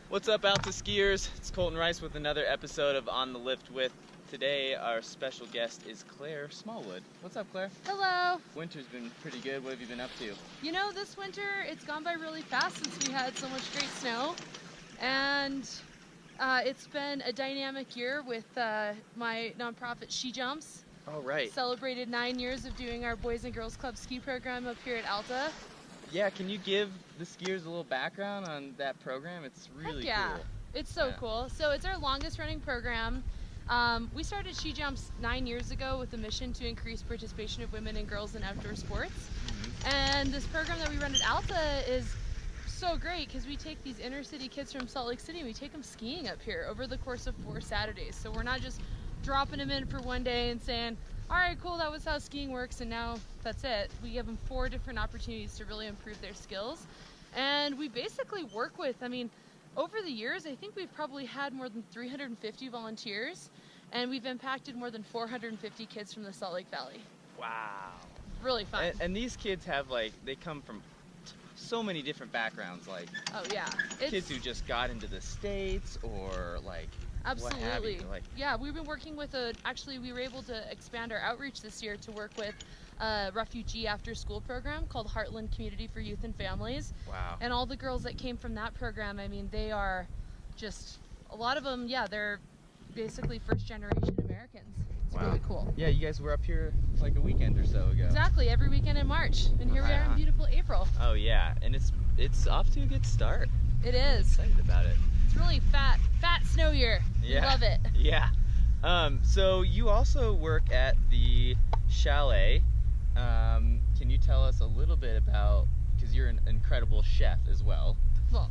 What's up, Alta skiers? It's Colton Rice with another episode of On the Lift with. Today, our special guest is Claire Smallwood. What's up, Claire? Hello. Winter's been pretty good. What have you been up to? You know, this winter, it's gone by really fast since we had so much great snow. And it's been a dynamic year with my nonprofit SheJumps. Oh, right. Celebrated 9 years of doing our Boys and Girls Club ski program up here at Alta. Yeah, can you give the skiers a little background on that program? It's really cool. It's so cool. So it's our longest running program. We started SheJumps 9 years ago with a mission to increase participation of women and girls in outdoor sports. And this program that we run at Alta is so great because we take these inner city kids from Salt Lake City and we take them skiing up here over the course of 4 Saturdays. So we're not just dropping them in for one day and saying, all right, cool, that was how skiing works and now that's it. We give them 4 different opportunities to really improve their skills. And we basically work with, over the years, I think we've probably had more than 350 volunteers, and we've impacted more than 450 kids from the Salt Lake Valley. Wow. Really fun. And these kids have, they come from so many different backgrounds, oh yeah. Kids who just got into the States or, absolutely. what have you. Yeah, we've been working with actually we were able to expand our outreach this year to work with a refugee after school program called Heartland Community for Youth and Families. Wow. And all the girls that came from that program, they are just, a lot of them, they're basically first generation Americans. It's really cool. Yeah, you guys were up here a weekend or so ago. Exactly, every weekend in March. And here we are in beautiful April. Oh yeah, and it's off to a good start. It is. I'm excited about it. It's really fat snow year. Yeah. We love it. Yeah. So you also work at the chalet. Can you tell us a little bit about, because you're an incredible chef as well. Well,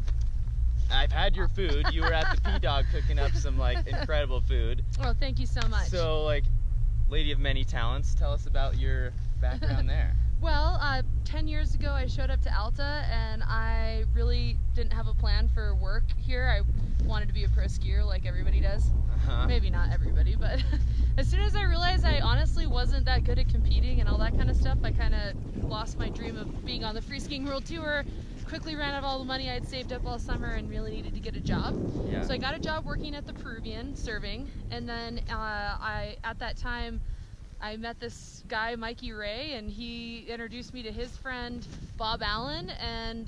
I've had your food. You were at the P-Dog cooking up some incredible food. Oh, thank you so much. So lady of many talents, tell us about your background there. Well, 10 years ago I showed up to Alta and I really didn't have a plan for work here. I wanted to be a pro skier like everybody does. Maybe not everybody, but as soon as I realized I honestly wasn't that good at competing and all that kind of stuff, I kind of lost my dream of being on the free skiing world tour, quickly ran out of all the money I'd saved up all summer and really needed to get a job. Yeah. So I got a job working at the Peruvian serving, and then at that time I met this guy, Mikey Ray, and he introduced me to his friend, Bob Allen, and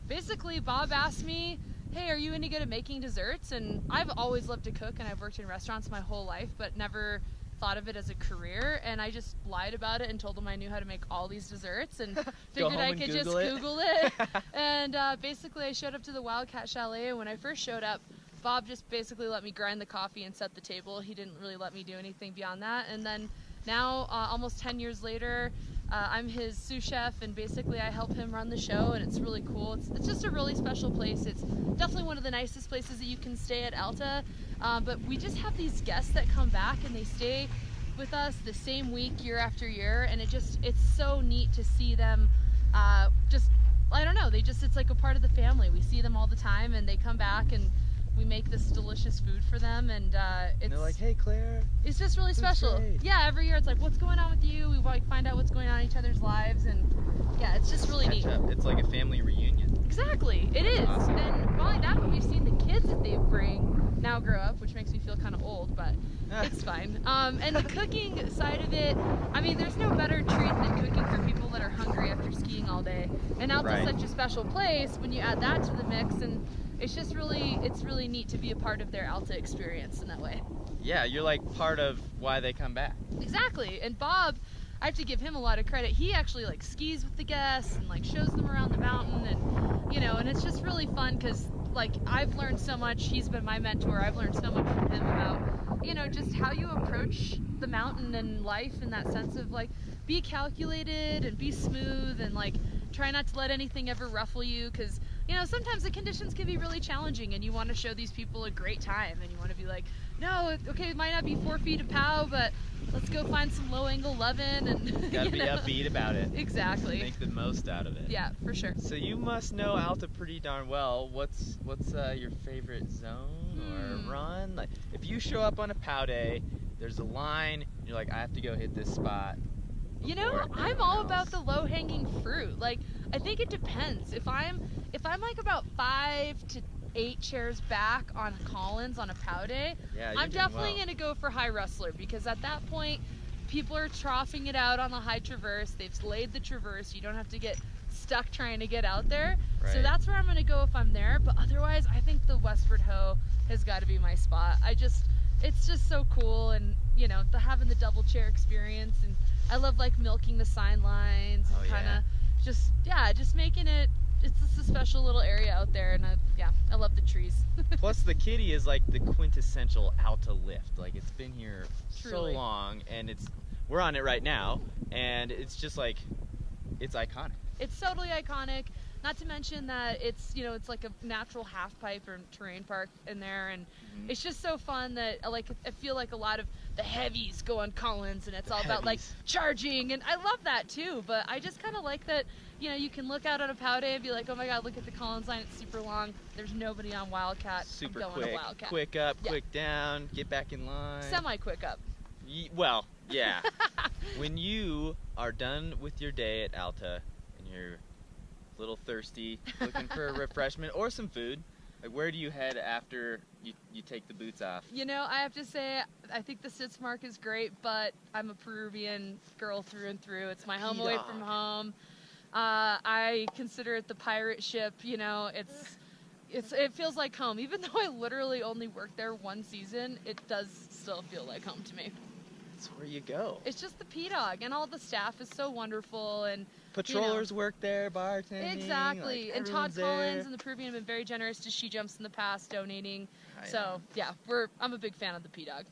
basically Bob asked me, hey, are you any good at making desserts? And I've always loved to cook, and I've worked in restaurants my whole life, but never thought of it as a career, and I just lied about it and told him I knew how to make all these desserts and figured I could just Google it. And basically I showed up to the Wildcat Chalet, and when I first showed up, Bob just basically let me grind the coffee and set the table. He didn't really let me do anything beyond that. And then now, almost 10 years later, I'm his sous chef, and basically I help him run the show, and it's really cool. It's just a really special place. It's definitely one of the nicest places that you can stay at Alta, but we just have these guests that come back and they stay with us the same week year after year, and it's so neat to see them I don't know, it's like a part of the family. We see them all the time and they come back and we make this delicious food for them, and they're like, hey Claire. It's just really special. Great. Yeah, every year it's like, what's going on with you? We find out what's going on in each other's lives, and yeah, it's just really neat. It's like a family reunion. Exactly, it is. Awesome. And not only that, but we've seen the kids that they bring now grow up, which makes me feel kind of old, but it's fine. And the cooking side of it, there's no better treat than cooking for people that are hungry after skiing all day. And Alta's such a special place when you add that to the mix, and it's just it's really neat to be a part of their Alta experience in that way. Yeah, you're part of why they come back. Exactly. And Bob, I have to give him a lot of credit. He actually skis with the guests and shows them around the mountain, and and it's just really fun because I've learned so much. He's been my mentor. I've learned so much from him about just how you approach the mountain and life in that sense of be calculated and be smooth and try not to let anything ever ruffle you, because sometimes the conditions can be really challenging and you want to show these people a great time, and you want to be like, no, okay, it might not be 4 feet of POW, but let's go find some low angle 11 and gotta be upbeat about it. Exactly. Make the most out of it. Yeah, for sure. So you must know Alta pretty darn well. What's your favorite zone or run? If you show up on a POW day, there's a line, and you're like, I have to go hit this spot. I'm all about the low-hanging fruit. I think it depends. If I'm about 5 to 8 chairs back on Collins on a POW day, Yeah, I'm definitely going to go for high wrestler, because at that point, people are troughing it out on the high traverse. They've laid the traverse. You don't have to get stuck trying to get out there. Right. So that's where I'm going to go if I'm there. But otherwise, I think the Westward Ho has got to be my spot. It's just so cool, and you know, having the double chair experience, and I love like milking the sign lines and kind of just making it. It's just a special little area out there, and I love the trees. Plus the kitty is like the quintessential Alta lift. Like, it's been here Truly. so long, and we're on it right now, and it's just like, it's iconic. It's totally iconic. Not to mention that it's like a natural half pipe or terrain park in there, and it's just so fun that I feel like a lot of the heavies go on Collins, and it's all about like charging, and I love that too. But I just kind of like that, you can look out on a POW day and be like, oh my God, look at the Collins line, it's super long. There's nobody on Wildcat. Super I'm going quick, to Wildcat. quick up, quick down, get back in line. Semi-quick up. Well, yeah. When you are done with your day at Alta and you're a little thirsty, looking for a refreshment or some food, like, where do you head after you take the boots off? I have to say, I think the Sitzmark is great, but I'm a Peruvian girl through and through. It's my home away from home. I consider it the pirate ship. It feels like home. Even though I literally only worked there one season, it does still feel like home to me. That's where you go. It's just the P-Dog, and all the staff is so wonderful, and patrollers work there, bartending. Exactly, like, and Todd Collins there. and the Peruvian have been very generous to SheJumps in the past, donating. I So know. yeah, I'm a big fan of the P-Dog.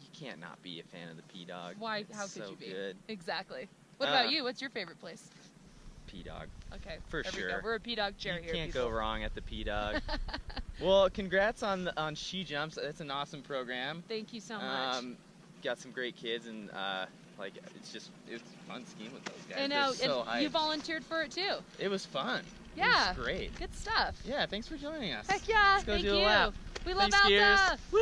You can't not be a fan of the P-Dog. Why? It's How could so you be? Good. Exactly. What about you? What's your favorite place? P-Dog. Okay, For there sure. We go. We're a P-Dog chair You here. can't people. go wrong at the P-Dog. Well, congrats on SheJumps. That's an awesome program. Thank you so much. Got some great kids, and it's fun skiing with those guys. I know, They're so and you hyped. volunteered for it too. It was fun. Yeah. It was great. Good stuff. Yeah, thanks for joining us. Heck yeah, Let's go thank do you. a lap. We love Thanks, Alta. skiers. Woo!